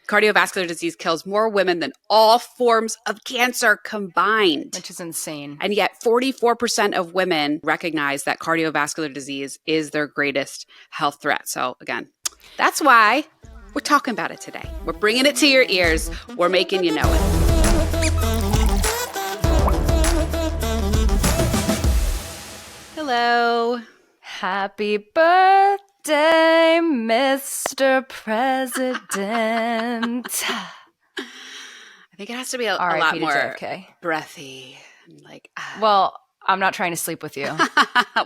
Cardiovascular disease kills more women than all forms of cancer combined. Which is insane. And yet 44% of women recognize that cardiovascular disease is their greatest health threat. So again, that's why we're talking about it today. We're bringing it to your ears. We're making you know it. Hello. Happy birthday, Mr. President. I think it has to be a lot more JFK. Breathy. Like, well, I'm not trying to sleep with you.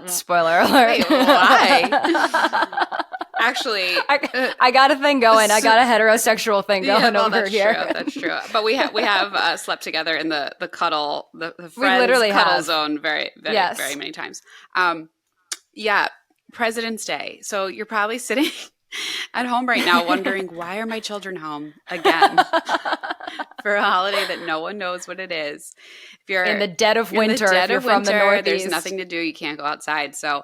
Spoiler alert. Wait, why? Actually, I got a thing going. I got a heterosexual thing going over here. That's true. But we have slept together in the cuddle, the friends literally cuddle zone very many times. Yeah, President's Day. So you're probably sitting at home right now wondering, why are my children home again for a holiday that no one knows what it is? If you're in the dead of winter, if you're from the Northeast, there's nothing to do. You can't go outside. So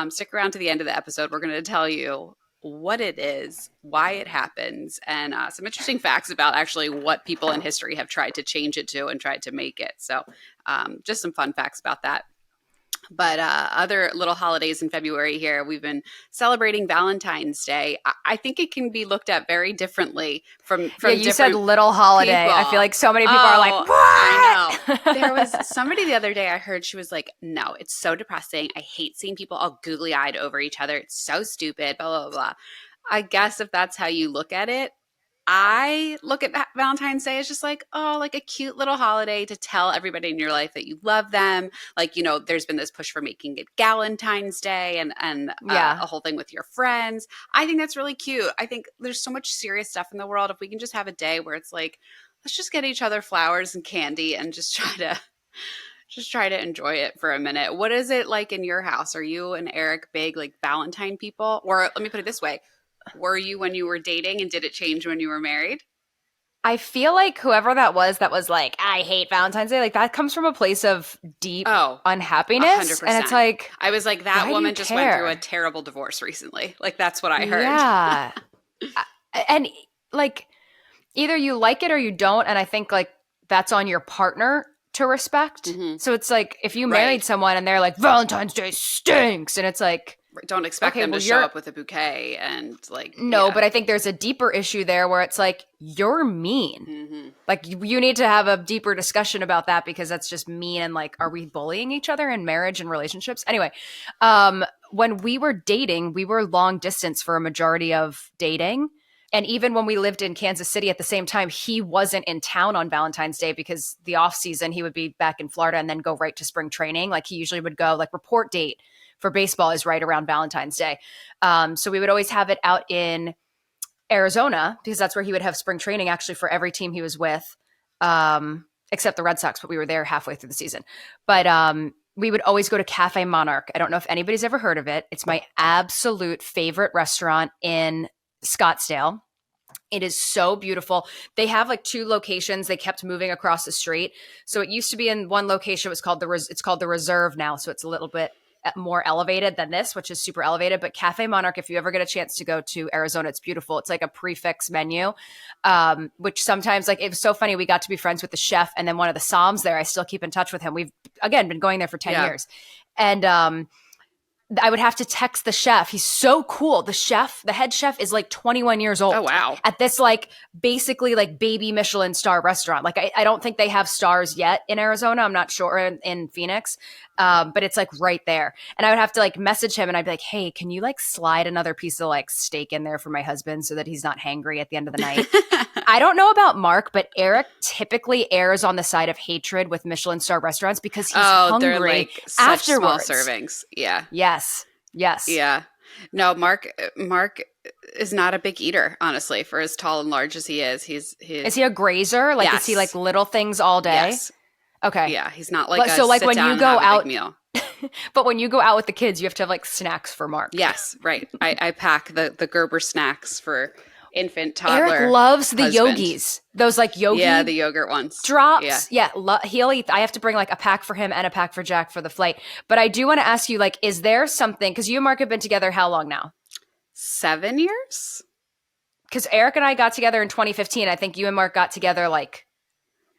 stick around to the end of the episode. We're going to tell you what it is, why it happens, and some interesting facts about actually what people in history have tried to change it to and tried to make it. So just some fun facts about that. But other little holidays in February here, we've been celebrating Valentine's Day. I think it can be looked at very differently from you said little holiday. People. I feel like so many people are like, what? I know. There was somebody the other day I heard, she was like, no, it's so depressing. I hate seeing people all googly-eyed over each other. It's so stupid, blah, blah, blah. I guess if that's how you look at it, I look at Valentine's Day as just like, oh, like a cute little holiday to tell everybody in your life that you love them. Like, you know, there's been this push for making it Galentine's Day and a whole thing with your friends. I think that's really cute. I think there's so much serious stuff in the world. If we can just have a day where it's like, let's just get each other flowers and candy and just try to enjoy it for a minute. What is it like in your house? Are you and Eric big like Valentine people? Or let me put it this way. Were you when you were dating, and did it change when you were married? I feel like whoever that was like, I hate Valentine's Day, like that comes from a place of deep unhappiness. 100%. And it's like, I was like, that woman just went through a terrible divorce recently. Like, that's what I heard. Yeah. And like, either you like it or you don't. And I think like that's on your partner to respect. Mm-hmm. So it's like, if you married someone and they're like, Valentine's Day stinks. And it's like, don't expect them to show up with a bouquet and like but I think there's a deeper issue there where it's like, you're mean. Mm-hmm. Like you need to have a deeper discussion about that, because that's just mean. And like, are we bullying each other in marriage and relationships? Anyway, when we were dating, we were long distance for a majority of dating. And even when we lived in Kansas City at the same time, he wasn't in town on Valentine's Day because the off season he would be back in Florida and then go right to spring training. Like he usually would go, like report date for baseball is right around Valentine's Day. So we would always have it out in Arizona because that's where he would have spring training actually for every team he was with, except the Red Sox, but we were there halfway through the season. But we would always go to Cafe Monarch. I don't know if anybody's ever heard of it. It's my absolute favorite restaurant in Scottsdale. It is so beautiful. They have like 2 locations. They kept moving across the street. So it used to be in one location. It was called it's called the Reserve now. So it's a little bit more elevated than this, which is super elevated. But Cafe Monarch, if you ever get a chance to go to Arizona, it's beautiful. It's like a prefix menu, which sometimes, like, it was so funny. We got to be friends with the chef, and then one of the Psalms there, I still keep in touch with him. We've, again, been going there for 10 years. And I would have to text the chef. He's so cool. The head chef is like 21 years old. Oh, wow. At this like basically like baby Michelin star restaurant. Like I don't think they have stars yet in Arizona. I'm not sure in Phoenix. But it's like right there. And I would have to like message him and I'd be like, hey, can you like slide another piece of like steak in there for my husband so that he's not hangry at the end of the night? I don't know about Mark, but Eric typically errs on the side of hatred with Michelin star restaurants because he's hungry they're like such afterwards. Small servings. Yeah. Yes. Yeah. No, Mark is not a big eater, honestly, for as tall and large as he is. Is he a grazer? Like, yes. Is he like little things all day? Yes. Okay. Yeah, he's not like so like when you go out meal. But when you go out with the kids, you have to have like snacks for Mark. Yes, right. I pack the Gerber snacks for infant, toddler. Eric loves the husband. Yogis. Those like yogi. Yeah, the yogurt ones. Drops. Yeah. He'll eat. I have to bring like a pack for him and a pack for Jack for the flight. But I do want to ask you, like, is there something, because you and Mark have been together how long now? 7 years. because Eric and I got together in 2015. I think you and Mark got together like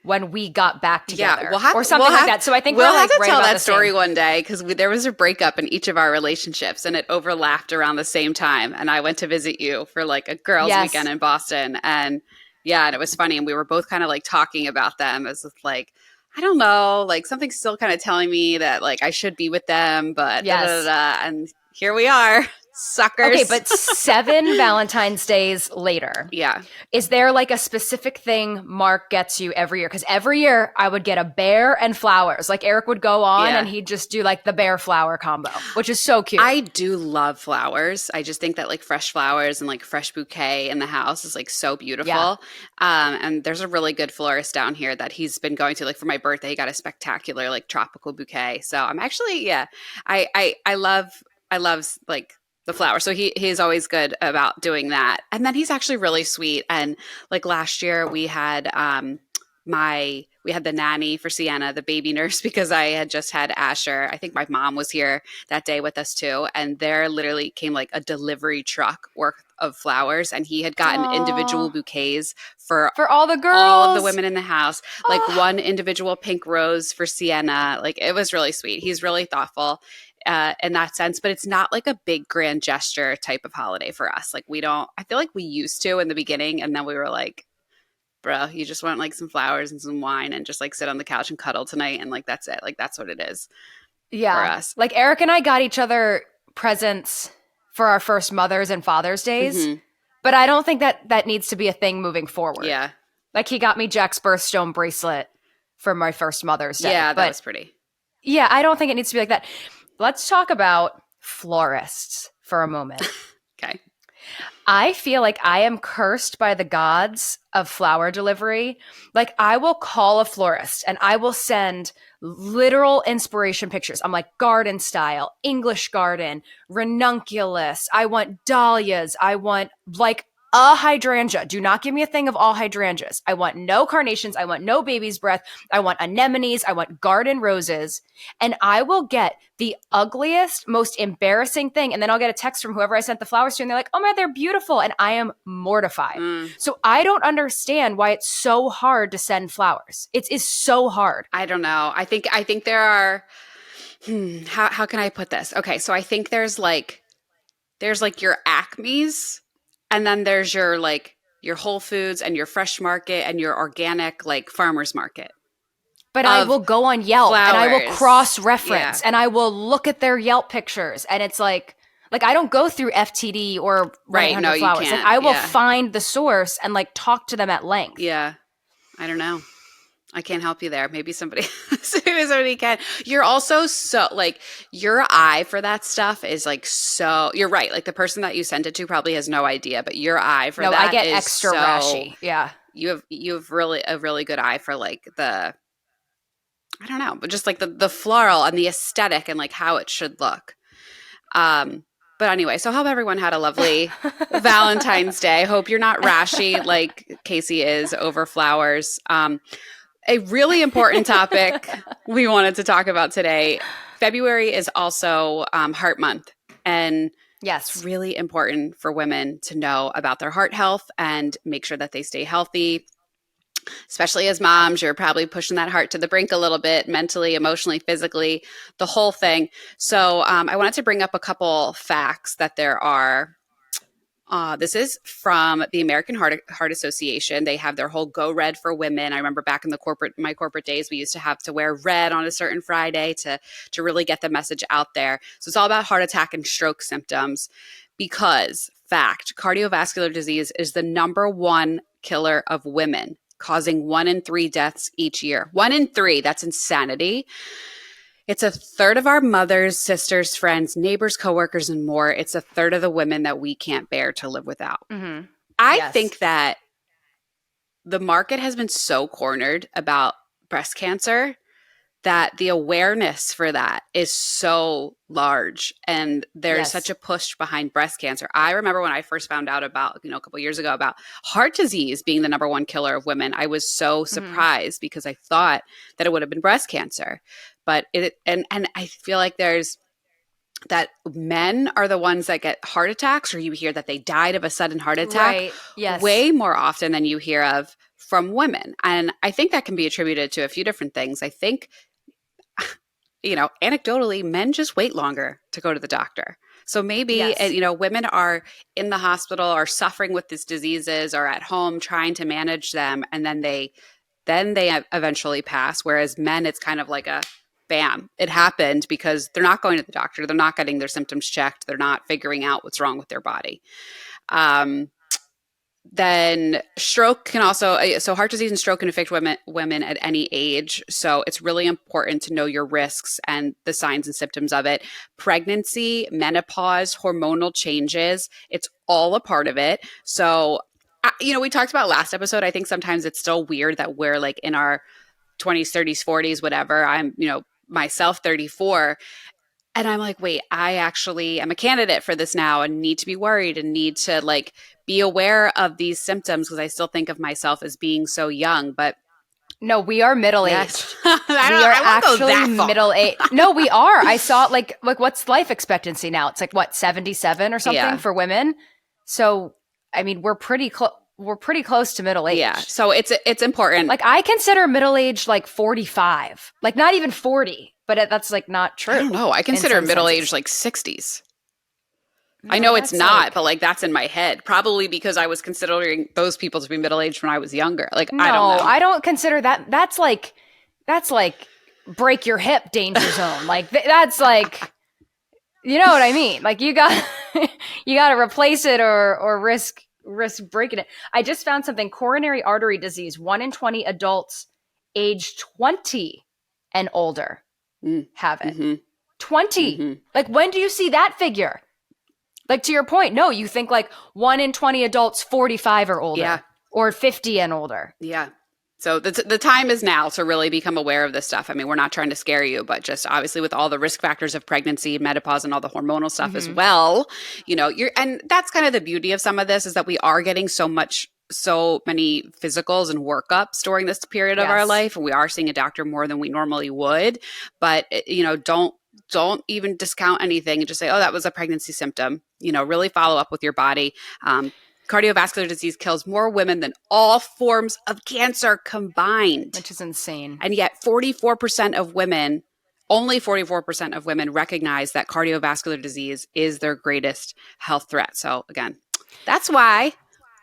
when we got back together, or something like that. So I think we'll we're like have to right tell about that the story same. one day, because there was a breakup in each of our relationships, and it overlapped around the same time. And I went to visit you for like a girls' weekend Yes. in Boston, and yeah, and it was funny, and we were both kind of like talking about them as if, like, I don't know, like something's still kind of telling me that like I should be with them, but da da da, Yes. da. And here we are, Okay, suckers. but 7 Valentine's days later, Yeah. is there like a specific thing Mark gets you every year? Because every year I would get a bear and flowers. Like Eric would go on and Yeah. he'd just do like the bear flower combo, which is so cute. I do love flowers. I just think that like fresh flowers and like fresh bouquet in the house is like so Yeah. beautiful. And there's a really good florist down here that he's been going to. Like for my birthday, he got a spectacular like tropical bouquet. So I'm actually, yeah, I love like the flower. So he's always good about doing that. And then he's actually really sweet. And like last year we had we had the nanny for Sienna, the baby nurse, because I had just had Asher. I think my mom was here that day with us too. And there literally came like a delivery truck worth of flowers. And he had gotten individual Aww. bouquets for For all the girls. all of the women in the house, like Oh. one individual pink rose for Sienna. Like it was really sweet. He's really thoughtful in that sense, but it's not like a big grand gesture type of holiday for us. Like I feel like we used to in the beginning, and then we were like, bro, you just want like some flowers and some wine and just like sit on the couch and cuddle tonight. And like, that's it. Like, that's what it is for Yeah. us. Like Eric and I got each other presents for our first Mother's and Father's Days, but I don't think that needs to be a thing moving forward. Yeah. Like he got me Jack's birthstone bracelet for my first Mother's Day. Yeah, that was pretty. Yeah, I don't think it needs to be like that. Let's talk about florists for a moment. Okay. I feel like I am cursed by the gods of flower delivery. Like I will call a florist and I will send literal inspiration pictures. I'm like garden style, English garden, ranunculus. I want dahlias. I want like a hydrangea. Do not give me a thing of all hydrangeas. I want no carnations. I want no baby's breath. I want anemones. I want garden roses. And I will get the ugliest, most embarrassing thing. And then I'll get a text from whoever I sent the flowers to. And they're like, oh man, they're beautiful. And I am mortified. So I don't understand why it's so hard to send flowers. It is so hard. I don't know. I think there are, how can I put this? Okay. So I think there's like your Acmes, and then there's your Whole Foods and your Fresh Market and your organic like farmer's market. But I will go on Yelp and I will flowers. cross-reference and I will look at their Yelp pictures. And it's like I don't go through FTD or Right, no, you flowers. can't. Like I will Yeah. find the source and like talk to them at length. Yeah. I don't know. I can't help you there. Maybe somebody can. You're also so like your eye for that stuff is like so. You're right. Like the person that you sent it to probably has no idea, but your eye for No, that I get is extra so, rashy. Yeah. You have really a really good eye for like I don't know, but just like the floral and the aesthetic and like how it should look. But anyway, so hope everyone had a lovely Valentine's Day. Hope you're not rashy like Kacie is over flowers. A really important topic we wanted to talk about today. February is also Heart Month. And Yes. it's really important for women to know about their heart health and make sure that they stay healthy. Especially as moms, you're probably pushing that heart to the brink a little bit, mentally, emotionally, physically, the whole thing. So I wanted to bring up a couple facts that there are. This is from the American Heart Association. They have their whole Go Red for Women. I remember back in my corporate days, we used to have to wear red on a certain Friday to really get the message out there. So it's all about heart attack and stroke symptoms because, fact, cardiovascular disease is the number one killer of women, causing 1 in 3 deaths each year. 1 in 3, that's insanity. It's a third of our mothers, sisters, friends, neighbors, coworkers, and more. It's a third of the women that we can't bear to live without. Mm-hmm. I think that the market has been so cornered about breast cancer that the awareness for that is so large, and there's such a push behind breast cancer. I remember when I first found out about, a couple years ago about heart disease being the number one killer of women, I was so surprised because I thought that it would have been breast cancer. But and I feel like there's that men are the ones that get heart attacks, or you hear that they died of a sudden heart attack Right. Yes. way more often than you hear of from women. And I think that can be attributed to a few different things. I think, anecdotally, men just wait longer to go to the doctor. So maybe, Yes. women are in the hospital or suffering with these diseases or at home trying to manage them, and then they eventually pass. Whereas men, it's kind of like a bam, it happened because they're not going to the doctor. They're not getting their symptoms checked. They're not figuring out what's wrong with their body. Then stroke can also, so heart disease and stroke can affect women at any age. So it's really important to know your risks and the signs and symptoms of it. Pregnancy, menopause, hormonal changes, it's all a part of it. So, we talked about last episode. I think sometimes it's still weird that we're like in our 20s, 30s, 40s, whatever. I'm, myself 34. And I'm like, wait, I actually am a candidate for this now and need to be worried and need to like be aware of these symptoms because I still think of myself as being so young. But no, we are middle-aged. Yes. I won't go that far. Middle-aged. No, we are. I saw like what's life expectancy now? It's like what, 77 or something for women. So, I mean, we're pretty close to middle age. Yeah. So it's important. Like I consider middle age like 45, like not even 40, but that's like not true. I don't know. I consider middle age like 60s. No, I know it's not, but like that's in my head. Probably because I was considering those people to be middle aged when I was younger. Like no, I don't know. I don't consider that. That's like break your hip danger zone. Like that's like, you know what I mean? Like you got to replace it or risk breaking it. I just found something. Coronary artery disease. 1 in 20 adults age 20 and older have it. Mm-hmm. 20. Mm-hmm. Like when do you see that figure? Like to your point, no, you think like 1 in 20 adults 45 or older, or 50 and older. Yeah. So the time is now to really become aware of this stuff. I mean, we're not trying to scare you, but just obviously with all the risk factors of pregnancy, menopause, and all the hormonal stuff as well, and that's kind of the beauty of some of this is that we are getting so many physicals and workups during this period of our life. And we are seeing a doctor more than we normally would, but don't even discount anything and just say, oh, that was a pregnancy symptom. Really follow up with your body. Cardiovascular disease kills more women than all forms of cancer combined. Which is insane. And yet only 44% of women recognize that cardiovascular disease is their greatest health threat. So again, that's why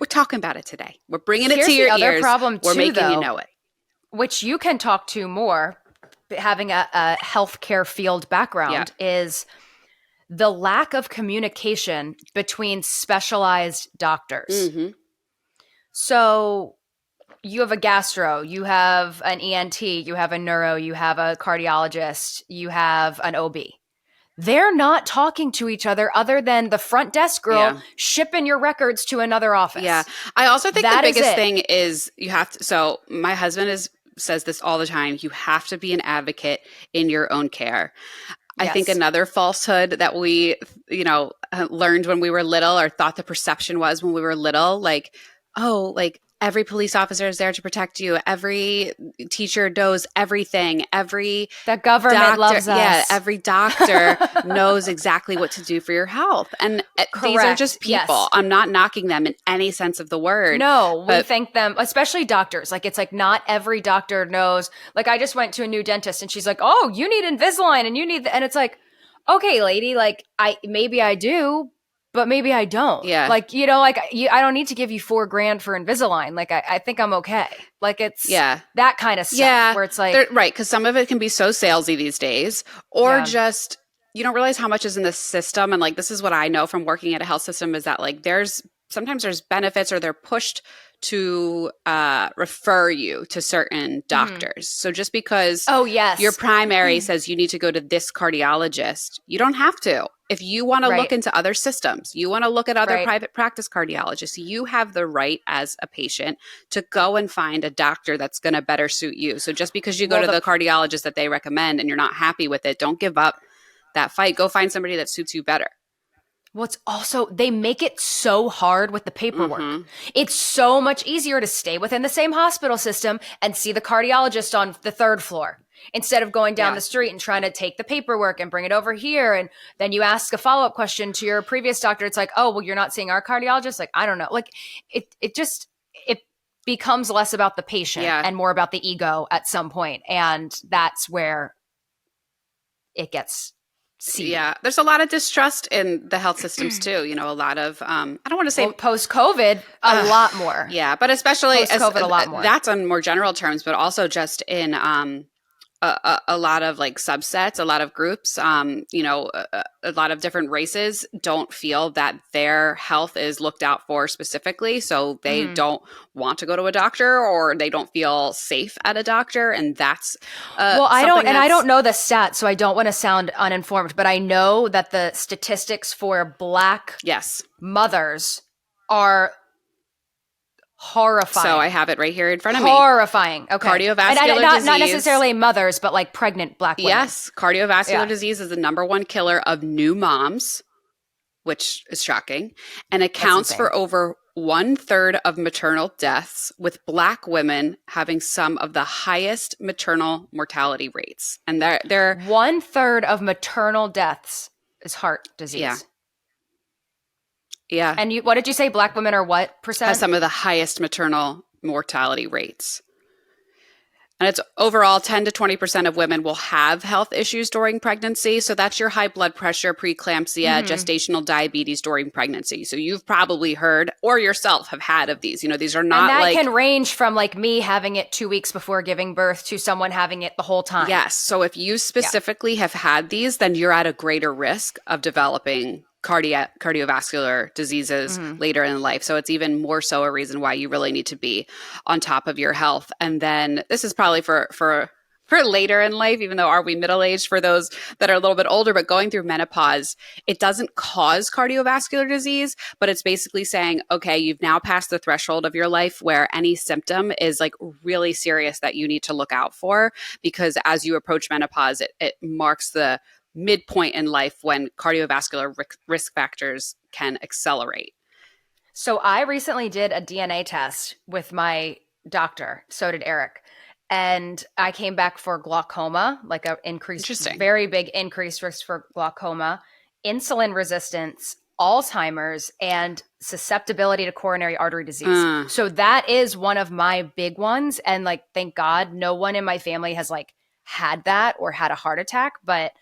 we're talking about it today. We're bringing it to your ears. Other problem we're too, making though, you know it. Which you can talk to more, having a healthcare field background, is the lack of communication between specialized doctors. Mm-hmm. So you have a gastro, you have an ENT, you have a neuro, you have a cardiologist, you have an OB. They're not talking to each other than the front desk girl shipping your records to another office. Yeah. I also think the biggest thing is you have to, so my husband says this all the time, you have to be an advocate in your own care. I think another falsehood that we, learned when we were little or thought the perception was when we were little, like, oh, like every police officer is there to protect you. Every teacher knows everything. The government loves us. Yeah, every doctor knows exactly what to do for your health. And these are just people. Yes. I'm not knocking them in any sense of the word. No, we thank them, especially doctors. Like it's like not every doctor knows. Like I just went to a new dentist and she's like, oh, you need Invisalign and you need, and it's like, okay, lady, like maybe I do, but maybe I don't. Yeah. Like, I don't need to give you $4,000 for Invisalign. Like, I think I'm okay. Like, it's that kind of stuff where it's like. Right. Because some of it can be so salesy these days, or just, you don't realize how much is in the system. And like, this is what I know from working at a health system is that like, sometimes there's benefits or they're pushed to refer you to certain doctors. So just because your primary says you need to go to this cardiologist, you don't have to. If you want to look into other systems, you want to look at other private practice cardiologists, you have the right as a patient to go and find a doctor that's going to better suit you. So just because you go to the cardiologist that they recommend and you're not happy with it, don't give up that fight. Go find somebody that suits you better. Well, it's also, they make it so hard with the paperwork. Mm-hmm. It's so much easier to stay within the same hospital system and see the cardiologist on the 3rd floor. instead of going down Yeah. the street and trying to take the paperwork and bring it over here. And then you ask a follow-up question to your previous doctor. It's like, oh, well, you're not seeing our cardiologist. Like, I don't know. Like it becomes less about the patient Yeah. and more about the ego at some point. And that's where it gets seedy. Yeah. There's a lot of distrust in the health systems too. You know, a lot of, I don't want to say post-COVID, a lot more. Yeah, but especially Post-COVID, a lot more. That's on more general terms, but also just in a lot of like subsets, a lot of groups, a lot of different races don't feel that their health is looked out for specifically. So they don't want to go to a doctor, or they don't feel safe at a doctor. And that's, I don't know the stats, so I don't want to sound uninformed, but I know that the statistics for Black mothers are horrifying. So I have it right here in front of me. Horrifying. Okay. Cardiovascular disease. Not necessarily mothers, but like pregnant Black women. Yes. Cardiovascular disease is the number one killer of new moms, which is shocking, and accounts for over 1/3 of maternal deaths, with Black women having some of the highest maternal mortality rates. And they're 1/3 of maternal deaths is heart disease. Yeah. Yeah. And what did you say? Black women are what percent? Has some of the highest maternal mortality rates. And it's overall 10 to 20% of women will have health issues during pregnancy. So that's your high blood pressure, preeclampsia, gestational diabetes during pregnancy. So you've probably heard or yourself have had of these. You know, these are not and that can range from like me having it 2 weeks before giving birth to someone having it the whole time. Yes. So if you specifically have had these, then you're at a greater risk of developing cardiovascular diseases later in life. So it's even more so a reason why you really need to be on top of your health. And then this is probably for later in life, even though are we middle-aged for those that are a little bit older, but going through menopause, it doesn't cause cardiovascular disease, but it's basically saying, okay, you've now passed the threshold of your life where any symptom is like really serious that you need to look out for, because as you approach menopause, it marks the midpoint in life when cardiovascular risk factors can accelerate. So I recently did a DNA test with my doctor. So did Eric. And I came back for glaucoma, like a very big increased risk for glaucoma, insulin resistance, Alzheimer's, and susceptibility to coronary artery disease. So that is one of my big ones. And like, thank God no one in my family has like had that or had a heart attack. But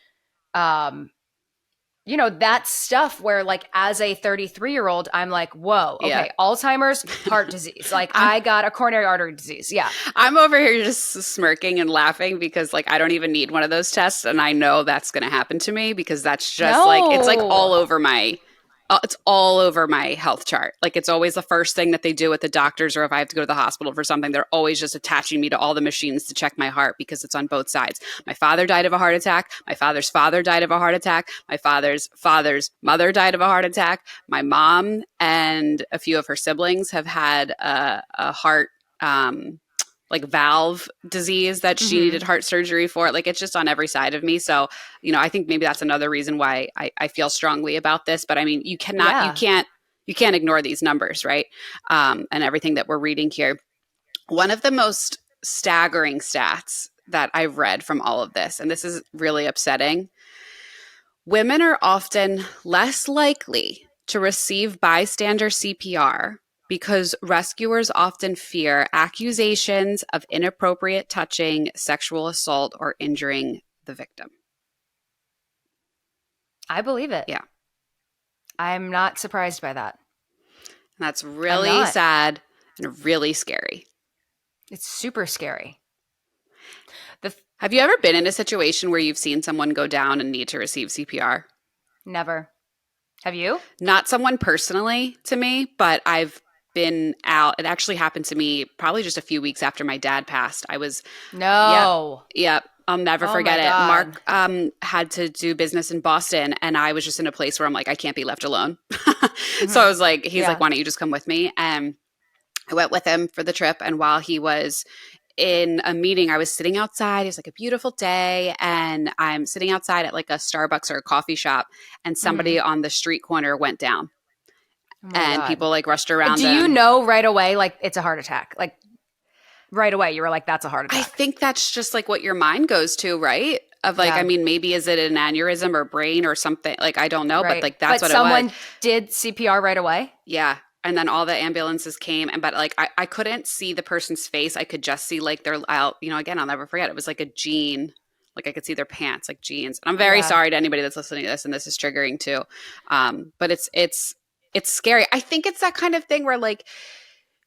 that's stuff where like as a 33-year-old, I'm like, whoa, okay, Alzheimer's, heart disease. Like I got a coronary artery disease. Yeah. I'm over here just smirking and laughing because like I don't even need one of those tests. And I know that's going to happen to me because that's just it's like all over my health chart. Like it's always the first thing that they do at the doctors, or if I have to go to the hospital for something, they're always just attaching me to all the machines to check my heart because it's on both sides. My father died of a heart attack. My father's father died of a heart attack. My father's father's mother died of a heart attack. My mom and a few of her siblings have had a heart like valve disease that she needed heart surgery for. Like it's just on every side of me. So, I think maybe that's another reason why I feel strongly about this. But I mean, you can't ignore these numbers, right? And everything that we're reading here. One of the most staggering stats that I've read from all of this, and this is really upsetting, women are often less likely to receive bystander CPR because rescuers often fear accusations of inappropriate touching, sexual assault, or injuring the victim. I believe it. Yeah. I'm not surprised by that. And that's really sad and really scary. It's super scary. Have you ever been in a situation where you've seen someone go down and need to receive CPR? Never. Have you? Not someone personally to me, but I've been out. It actually happened to me probably just a few weeks after my dad passed. I was Yep. I'll never forget it. Mark had to do business in Boston, and I was just in a place where I'm like, I can't be left alone. So I was like, he's like, why don't you just come with me? And I went with him for the trip. And while he was in a meeting, I was sitting outside. It was like a beautiful day, and I'm sitting outside at like a Starbucks or a coffee shop, and somebody on the street corner went down. And people like rushed around. Do you know right away, like it's a heart attack? Like, right away you were like, that's a heart I attack. think that's just like what your mind goes to, right? Of like, Yeah. I mean, maybe is it an aneurysm or brain or something? Like, I don't know, but Right. like that's But what it was. someone did CPR right away? Yeah. And then all the ambulances came, but like I couldn't see the person's face. I could just see like their, again, I'll never forget. It was like a jean. Like I could see their pants, like jeans. And I'm very Yeah. sorry to anybody that's listening to this, and this is triggering too. But it's scary. I think it's that kind of thing where like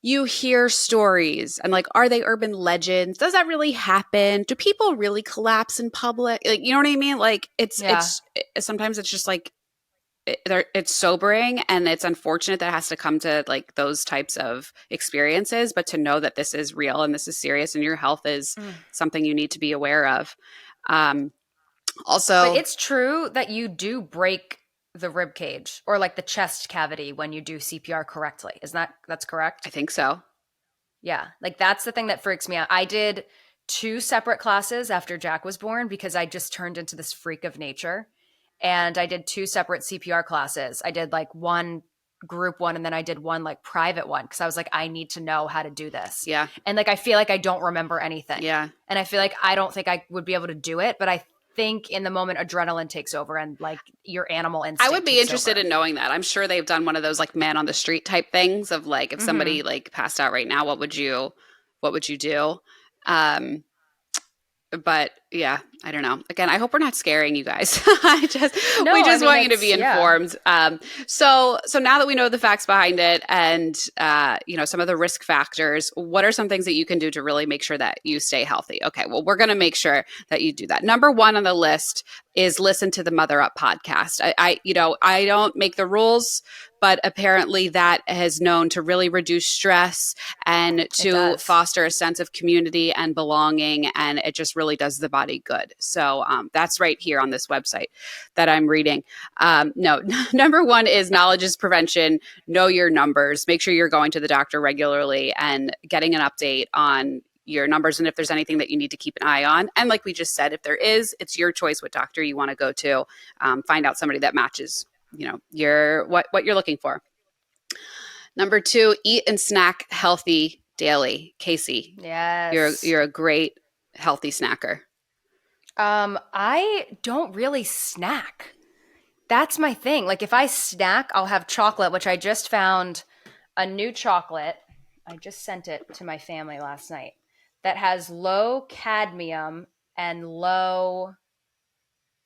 you hear stories and like, are they urban legends? Does that really happen? Do people really collapse in public? Like, you know what I mean? Like sometimes it's just like, it's sobering, and it's unfortunate that it has to come to like those types of experiences, but to know that this is real and this is serious and your health is something you need to be aware of. Also, but it's true that you do break the rib cage or like the chest cavity when you do CPR correctly. That's correct? I think so. Yeah. Like that's the thing that freaks me out. I did 2 separate classes after Jack was born because I just turned into this freak of nature. And I did 2 separate CPR classes. I did like one group one and then I did one like private one because I was like, I need to know how to do this. Yeah. And like I feel like I don't remember anything. Yeah. And I feel like I don't think I would be able to do it, but I think in the moment adrenaline takes over and like your animal instinct. I would be interested in knowing that. I'm sure they've done one of those like man on the street type things of like, if somebody like passed out right now, what would you do? But yeah, I don't know. Again, I hope we're not scaring you guys. We just want you to be informed. So now that we know the facts behind it and some of the risk factors, what are some things that you can do to really make sure that you stay healthy? Okay, well, we're going to make sure that you do that. Number 1 on the list is listen to the Mother Up podcast. I don't make the rules, but apparently that has known to really reduce stress and to foster a sense of community and belonging. And it just really does the body good. So that's right here on this website that I'm reading. No, number 1 is knowledge is prevention. Know your numbers. Make sure you're going to the doctor regularly and getting an update on your numbers and if there's anything that you need to keep an eye on. And like we just said, if there is, it's your choice what doctor you want to go to. Find out somebody that matches your what you're looking for. Number 2, eat and snack healthy daily. Kacie, yes, you're a great healthy snacker. I don't really snack. That's my thing. Like if I snack, I'll have chocolate, which I just found a new chocolate. I just sent it to my family last night that has low cadmium and low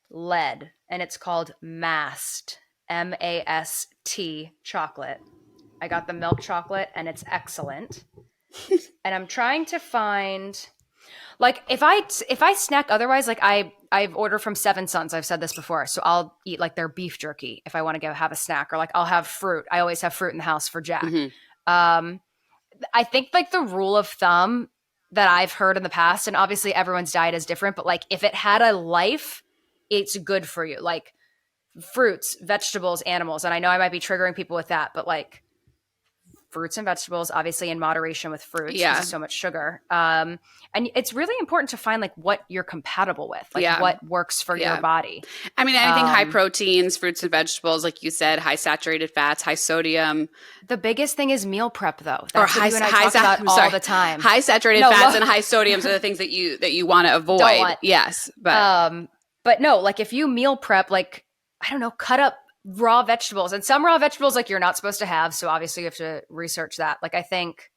lead, and it's called Mast. MAST chocolate. I got the milk chocolate and it's excellent. And I'm trying to find like if I snack otherwise, like I've ordered from Seven Sons. I've said this before. So I'll eat like their beef jerky if I want to have a snack, or like I'll have fruit. I always have fruit in the house for Jack. I think like the rule of thumb that I've heard in the past, and obviously everyone's diet is different, but like if it had a life, it's good for you. Like fruits, vegetables, animals. And I know I might be triggering people with that, but like fruits and vegetables, obviously in moderation with fruits. Yeah. There's so much sugar. And it's really important to find like what you're compatible with, like what works for your body. I mean, anything high proteins, fruits and vegetables, like you said, high saturated fats, high sodium. The biggest thing is meal prep though. That's what you and I talk about all the time. High saturated fats and high sodiums are the things that you want to avoid. Yes. But no, like if you meal prep, like, I don't know, cut up raw vegetables, and some raw vegetables like you're not supposed to have. So obviously you have to research that. Like I think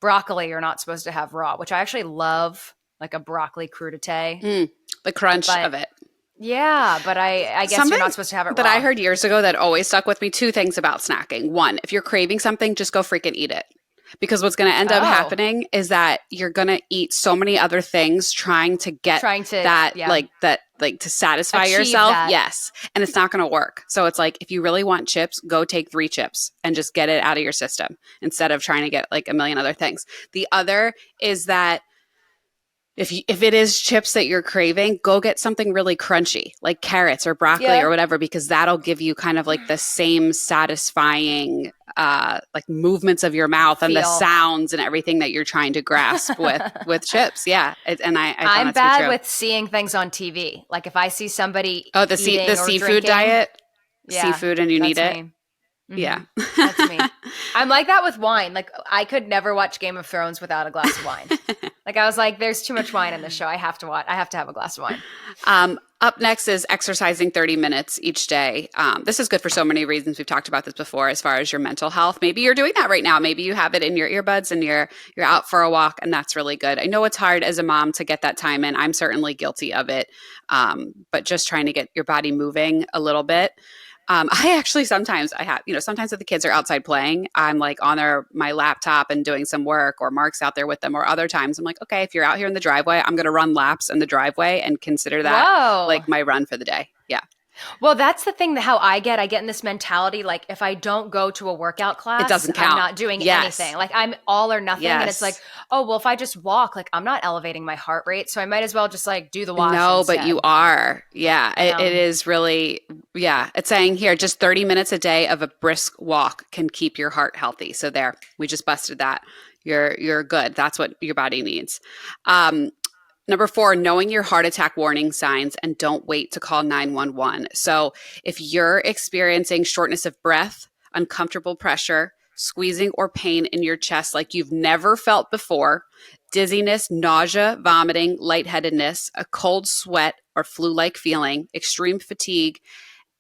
broccoli you're not supposed to have raw, which I actually love, like a broccoli crudité. The crunch of it. Yeah, but I guess you're not supposed to have it raw. That I heard years ago that always stuck with me, 2 things about snacking. 1, if you're craving something, just go freaking eat it. Because what's going to end up happening is that you're going to eat so many other things trying to to satisfy yourself. That. Yes. And it's not going to work. So it's like, if you really want chips, go take 3 chips and just get it out of your system instead of trying to get like a million other things. The other is that if it is chips that you're craving, go get something really crunchy, like carrots or broccoli or whatever, because that'll give you kind of like the same satisfying like movements of your mouth and the sounds and everything that you're trying to grasp with chips. Yeah. I'm bad with seeing things on TV. Like if I see somebody the seafood diet, seafood and you need it. Yeah. That's me. I'm like that with wine. Like I could never watch Game of Thrones without a glass of wine. Like I was like, there's too much wine in this show. I have to watch. I have to have a glass of wine. Up next is exercising 30 minutes each day. This is good for so many reasons. We've talked about this before as far as your mental health. Maybe you're doing that right now. Maybe you have it in your earbuds and you're out for a walk, and that's really good. I know it's hard as a mom to get that time in. I'm certainly guilty of it. But just trying to get your body moving a little bit. I actually sometimes if the kids are outside playing, I'm like on my laptop and doing some work, or Mark's out there with them, or other times I'm like, okay, if you're out here in the driveway, I'm going to run laps in the driveway and consider that like my run for the day. Yeah. Well, that's the thing that how I get in this mentality. Like if I don't go to a workout class, it doesn't count. I'm not doing anything. Like I'm all or nothing. And it's like, oh, well, if I just walk, like I'm not elevating my heart rate. So I might as well just like do the wash. No, instead. But you are. Yeah. It is really, it's saying here, just 30 minutes a day of a brisk walk can keep your heart healthy. So there, we just busted that. You're good. That's what your body needs. Number 4, knowing your heart attack warning signs and don't wait to call 911. So if you're experiencing shortness of breath, uncomfortable pressure, squeezing or pain in your chest like you've never felt before, dizziness, nausea, vomiting, lightheadedness, a cold sweat or flu-like feeling, extreme fatigue,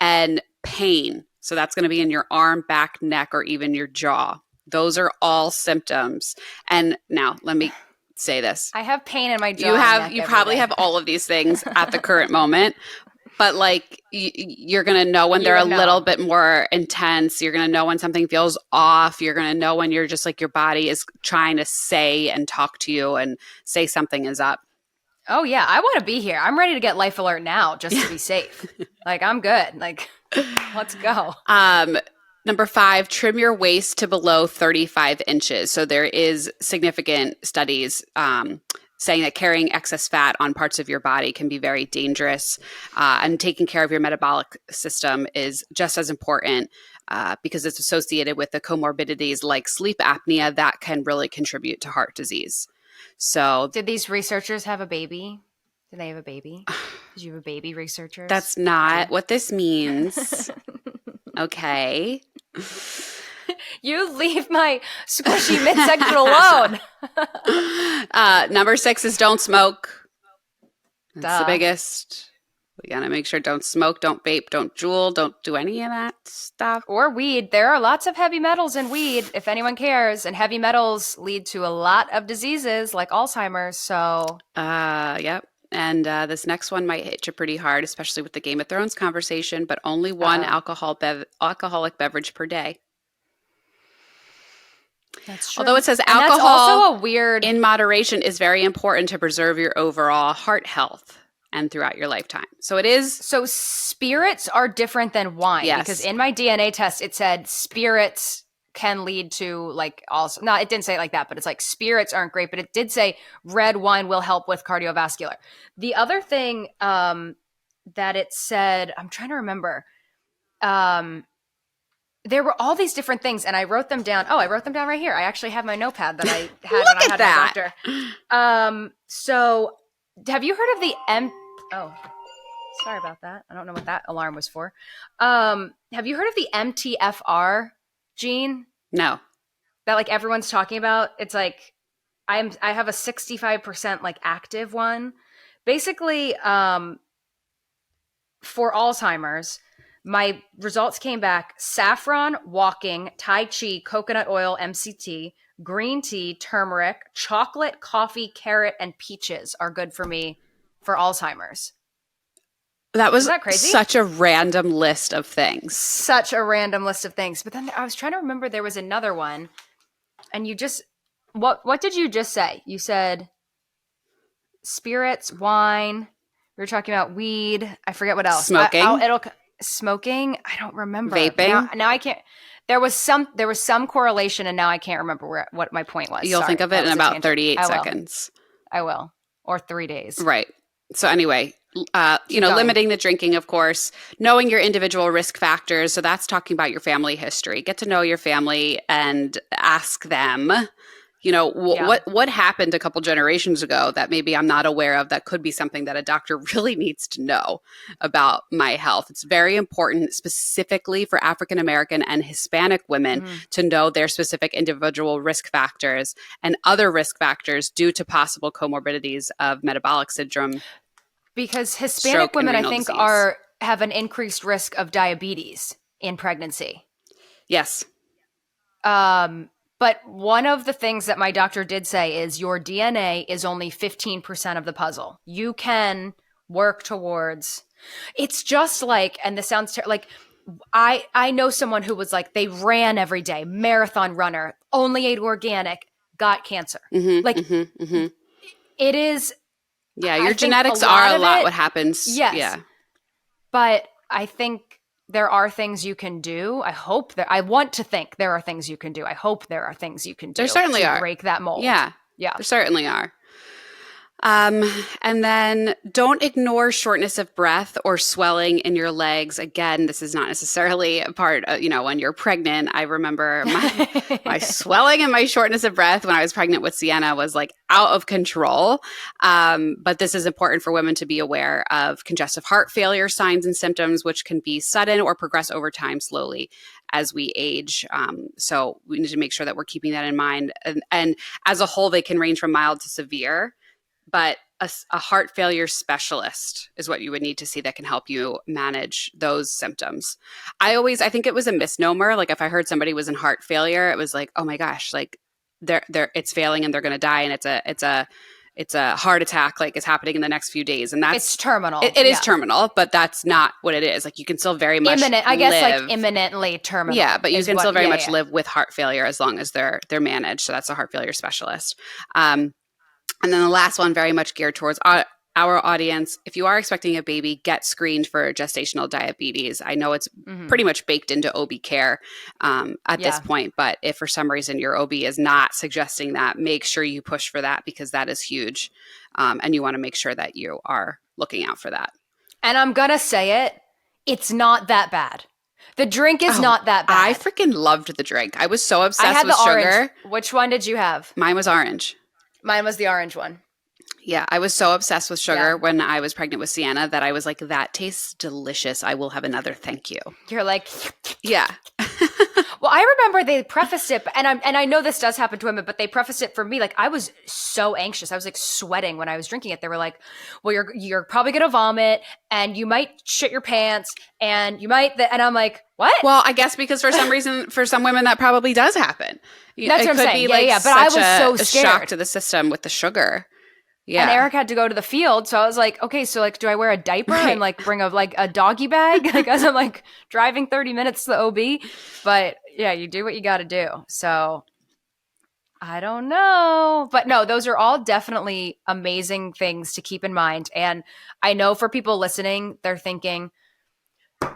and pain. So that's going to be in your arm, back, neck, or even your jaw. Those are all symptoms. And now let me say this. I have pain in my jaw. You probably have all of these things at the current moment, but like you're going to know when they're a little bit more intense. You're going to know when something feels off. You're going to know when you're just like your body is trying to say and talk to you and say something is up. Oh yeah, I want to be here. I'm ready to get Life Alert now just to be safe. Like I'm good. Like let's go. Number 5, trim your waist to below 35 inches. So there is significant studies saying that carrying excess fat on parts of your body can be very dangerous. And taking care of your metabolic system is just as important because it's associated with the comorbidities like sleep apnea that can really contribute to heart disease. So did these researchers have a baby? Did they have a baby? Did you have a baby, researchers? That's not what this means. Okay. You leave my squishy midsection alone. Number 6 is don't smoke. That's the biggest. We gotta make sure don't smoke, don't vape, don't juul, don't do any of that stuff. Or weed. There are lots of heavy metals in weed, if anyone cares. And heavy metals lead to a lot of diseases like Alzheimer's. So, yep. And this next one might hit you pretty hard, especially with the Game of Thrones conversation, but only one alcoholic beverage per day. That's true. Although it says alcohol that's also a weird in moderation is very important to preserve your overall heart health and throughout your lifetime. So it is. So spirits are different than wine. Yes. Because in my DNA test, it said spirits can lead to like also, no, it didn't say it like that, but it's like spirits aren't great, but it did say red wine will help with cardiovascular. The other thing that it said, I'm trying to remember, there were all these different things and I wrote them down. Oh, I wrote them down right here. I actually have my notepad that I had when I had my doctor. So have you heard of the oh, sorry about that. I don't know what that alarm was for. Have you heard of the MTFR gene? No. That like everyone's talking about? It's like I have a 65% like active one. Basically, for Alzheimer's, my results came back: saffron, walking, Tai Chi, coconut oil, MCT, green tea, turmeric, chocolate, coffee, carrot, and peaches are good for me for Alzheimer's. That was that crazy? Such a random list of things. Such a random list of things. But then I was trying to remember there was another one. And you just what did you just say? You said spirits, wine. We were talking about weed. I forget what else. Smoking. Smoking. I don't remember. Vaping. Now I can't. There was some correlation, and now I can't remember what my point was. You'll think of it in about 38 seconds. I will. Or 3 days. Right. So anyway, limiting the drinking, of course, knowing your individual risk factors. So that's talking about your family history. Get to know your family and ask them, Yeah. What happened a couple generations ago that maybe I'm not aware of that could be something that a doctor really needs to know about my health. It's very important specifically for African American and Hispanic women to know their specific individual risk factors and other risk factors due to possible comorbidities of metabolic syndrome, Because Hispanic stroke, and women, I renal think, disease. have an increased risk of diabetes in pregnancy. Yes. But one of the things that my doctor did say is your DNA is only 15% of the puzzle. You can work towards. It's just like, and this sounds like I know someone who was like, they ran every day, marathon runner, only ate organic, got cancer. Like it is. Yeah, I your think genetics a are lot a of lot it, what happens. yes, Yeah. but I think there are things you can do. I want to think there are things you can do. I hope there are things you can do There certainly to are. break that mold. Yeah. Yeah. There certainly are. And then don't ignore shortness of breath or swelling in your legs. Again, this is not necessarily a part of, when you're pregnant. I remember my swelling and my shortness of breath when I was pregnant with Sienna was like out of control. But this is important for women to be aware of congestive heart failure signs and symptoms, which can be sudden or progress over time slowly as we age. So we need to make sure that we're keeping that in mind. And as a whole, they can range from mild to severe. But a heart failure specialist is what you would need to see that can help you manage those symptoms. I think it was a misnomer. Like if I heard somebody was in heart failure, it was like, oh my gosh, like it's failing and they're going to die. And it's a heart attack. Like it's happening in the next few days. And it's terminal. It is terminal, but that's not what it is. Like you can still very much imminent. I guess like imminently terminal. Yeah. But you can still very much live with heart failure as long as they're managed. So that's a heart failure specialist. And then the last one, very much geared towards our audience. If you are expecting a baby, get screened for gestational diabetes. I know it's pretty much baked into OB care at this point, but if for some reason your OB is not suggesting that, make sure you push for that because that is huge. And you want to make sure that you are looking out for that. And I'm going to say it, it's not that bad. The drink is not that bad. I freaking loved the drink. I was so obsessed I had with the sugar. Orange. Which one did you have? Mine was orange. Mine was the orange one. Yeah, I was so obsessed with sugar when I was pregnant with Sienna that I was like, that tastes delicious. I will have another, thank you. You're like, yeah. Well, I remember they prefaced it, and I know this does happen to women, but they prefaced it for me. Like I was so anxious, I was like sweating when I was drinking it. They were like, "Well, you're probably gonna vomit, and you might shit your pants, and you might," and I'm like, "What?" Well, I guess because for some reason, for some women, that probably does happen. That's what I'm saying. But I was so scared. Shock to the system with the sugar. Yeah. And Eric had to go to the field, so I was like, okay, so like, do I wear a diaper and like bring a doggy bag, like as I'm like driving 30 minutes to the OB? But yeah, you do what you got to do. So I don't know, but no, those are all definitely amazing things to keep in mind. And I know for people listening, they're thinking,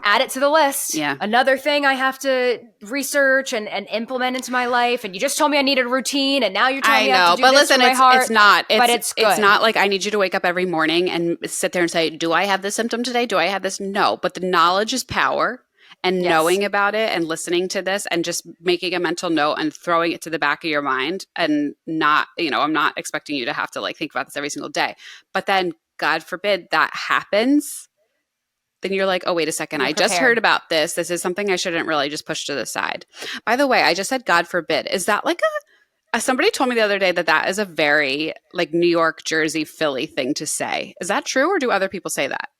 add it to the list. Yeah. Another thing I have to research and implement into my life. And you just told me I needed a routine, and now you're telling me I have to do this for my heart. It's not. But it's good. It's not like I need you to wake up every morning and sit there and say, do I have this symptom today? Do I have this? No. But the knowledge is power. And knowing about it and listening to this and just making a mental note and throwing it to the back of your mind and not, I'm not expecting you to have to like think about this every single day. But then God forbid that happens. Then you're like, oh, wait a second. I just heard about this. This is something I shouldn't really just push to the side. By the way, I just said, God forbid. Is that like somebody told me the other day that is a very like New York, Jersey, Philly thing to say. Is that true? Or do other people say that?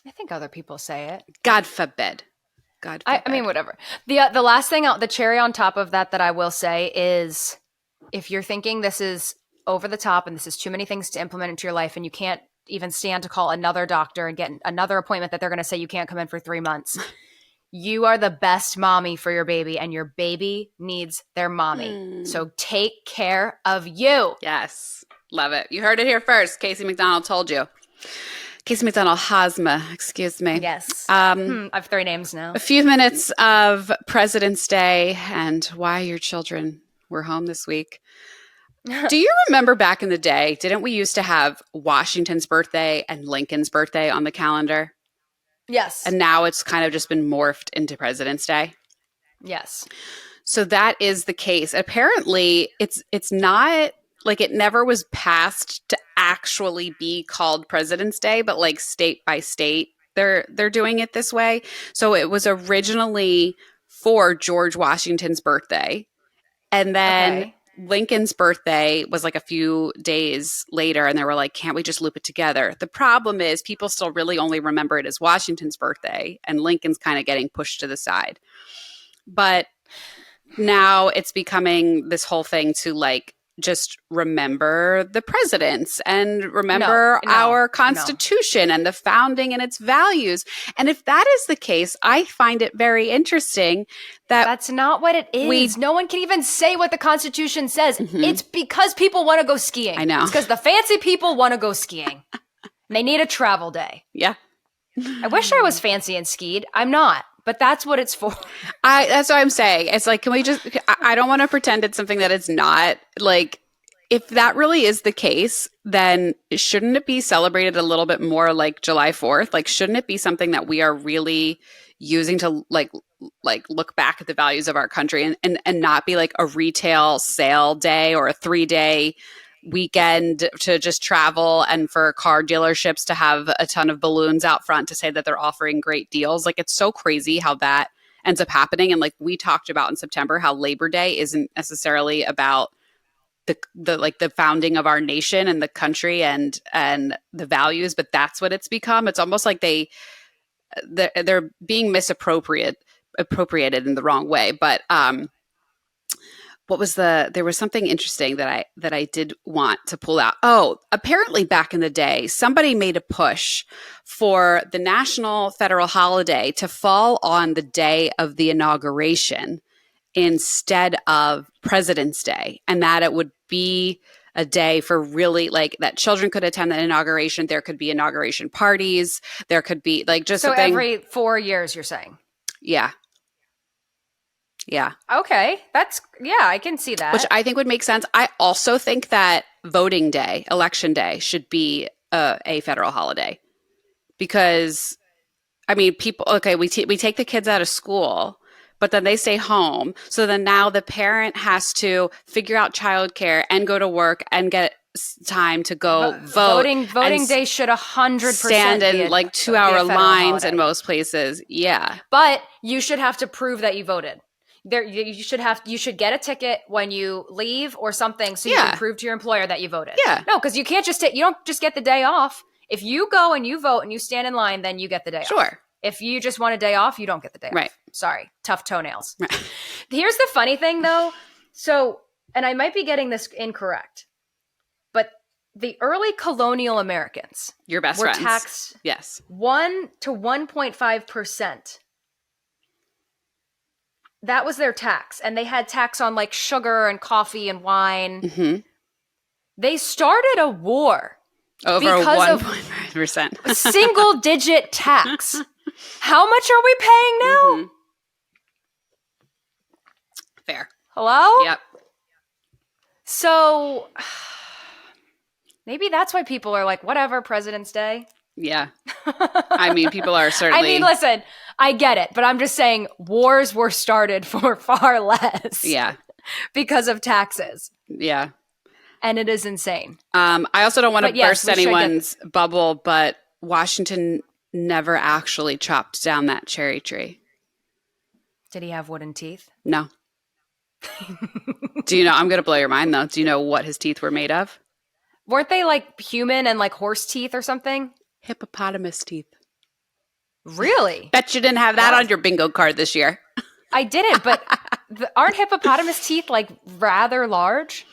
I think other people say it. God forbid. God forbid. I mean, whatever. The last thing, the cherry on top of that I will say is if you're thinking this is over the top and this is too many things to implement into your life and you can't even stand to call another doctor and get another appointment that they're going to say you can't come in for 3 months. You are the best mommy for your baby, and your baby needs their mommy. So take care of you. Yes. Love it. You heard it here first. Kacie McDonald told you. Kacie McDonald Hazma, excuse me. Yes. I have 3 names now. A few minutes of President's Day and why your children were home this week. Do you remember back in the day, didn't we used to have Washington's birthday and Lincoln's birthday on the calendar? Yes. And now it's kind of just been morphed into President's Day? Yes. So that is the case. Apparently, it's not like it never was passed to actually be called President's Day, but like state by state, they're doing it this way. So it was originally for George Washington's birthday, and then Okay. Lincoln's birthday was like a few days later, and they were like, can't we just loop it together? The problem is people still really only remember it as Washington's birthday, and Lincoln's kind of getting pushed to the side. But now it's becoming this whole thing to like just remember the presidents and remember our Constitution and the founding and its values. And if that is the case, I find it very interesting that that's not what it is. No one can even say what the Constitution says. It's because people want to go skiing. I know. It's because the fancy people want to go skiing. And they need a travel day. Yeah. I wish I was fancy and skied. I'm not. But that's what it's for. That's what I'm saying. It's like, can we just, I don't want to pretend it's something that it's not. Like, if that really is the case, then shouldn't it be celebrated a little bit more like July 4th? Like, shouldn't it be something that we are really using to like look back at the values of our country and not be like a retail sale day or a 3-day weekend to just travel and for car dealerships to have a ton of balloons out front to say that they're offering great deals. Like, it's so crazy how that ends up happening. And like we talked about in September, how Labor Day isn't necessarily about the like the founding of our nation and the country and the values, but that's what it's become. It's almost like they're being appropriated in the wrong way. But there was something interesting that I did want to pull out. Oh, apparently back in the day, somebody made a push for the national federal holiday to fall on the day of the inauguration instead of President's Day, and that it would be a day for really like that children could attend the inauguration. There could be inauguration parties. There could be like just so every 4 years, you're saying? Yeah. Yeah. Okay. I can see that. Which I think would make sense. I also think that voting day, election day, should be a federal holiday because, I mean, people, okay, we take the kids out of school, but then they stay home. So then now the parent has to figure out childcare and go to work and get time to go vote. Voting day should 100% stand in like 2-hour lines in most places. Yeah. But you should have to prove that you voted. You should get a ticket when you leave or something so you can prove to your employer that you voted. Yeah. No, because you don't just get the day off. If you go and you vote and you stand in line, then you get the day off. Sure. If you just want a day off, you don't get the day off. Right. Sorry. Tough toenails. Right. Here's the funny thing though. So, and I might be getting this incorrect, but the early colonial Americans your best were friends. Taxed 1 to 1.5%. That was their tax. And they had tax on like sugar and coffee and wine. Mm-hmm. They started a war over 1.5%. Single digit tax. How much are we paying now? Mm-hmm. Fair. Hello? Yep. So maybe that's why people are like, whatever, President's Day. Yeah. I mean, people are certainly. I mean, listen, I get it, but I'm just saying wars were started for far less. Yeah. Because of taxes. Yeah. And it is insane. I also don't want to burst anyone's bubble, but Washington never actually chopped down that cherry tree. Did he have wooden teeth? No. Do you know? I'm going to blow your mind, though. Do you know what his teeth were made of? Weren't they like human and like horse teeth or something? Hippopotamus teeth. Really? Bet you didn't have that on your bingo card this year. I didn't, but aren't hippopotamus teeth like rather large?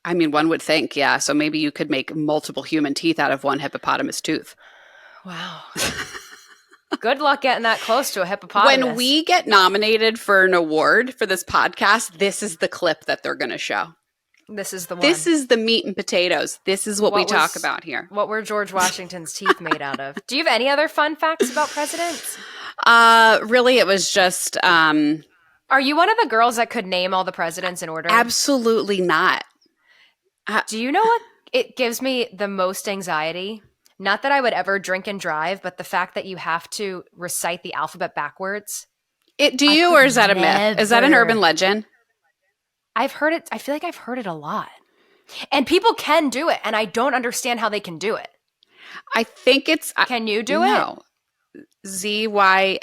I mean, one would think, yeah. So maybe you could make multiple human teeth out of one hippopotamus tooth. Wow. Good luck getting that close to a hippopotamus. When we get nominated for an award for this podcast, this is the clip that they're going to show. This is the one. This is the meat and potatoes. This is what we talk about here. What were George Washington's teeth made out of? Do you have any other fun facts about presidents? Really, it was just... Are you one of the girls that could name all the presidents in order? Absolutely not. Do you know what it gives me the most anxiety? Not that I would ever drink and drive, but the fact that you have to recite the alphabet backwards. Do you, or is that a myth? Is that an urban legend? I've heard it. I feel like I've heard it a lot. And people can do it, and I don't understand how they can do it. I think it's... Can you do it? ZYXW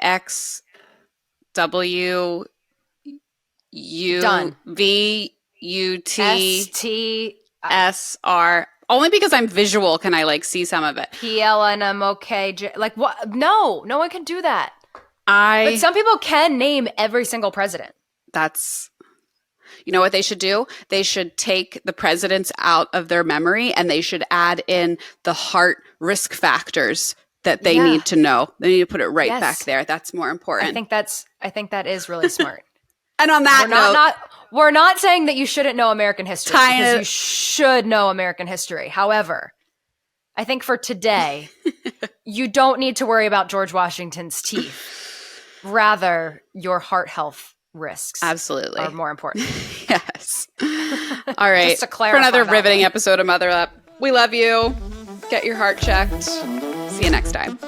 VUTSR. Only because I'm visual can I like see some of it. PLNMOK. Like what? No one can do that. But some people can name every single president. That's... You know what they should do? They should take the presidents out of their memory and they should add in the heart risk factors that they need to know. They need to put it right back there. That's more important. I think that is really smart. And on that note, we're not saying that you shouldn't know American history, because you should know American history. However, I think for today, you don't need to worry about George Washington's teeth. Rather, your heart health risks are more important. Yes. All right. Just to clarify, for another riveting episode of Mother Up. We love you. Get your heart checked. See you next time.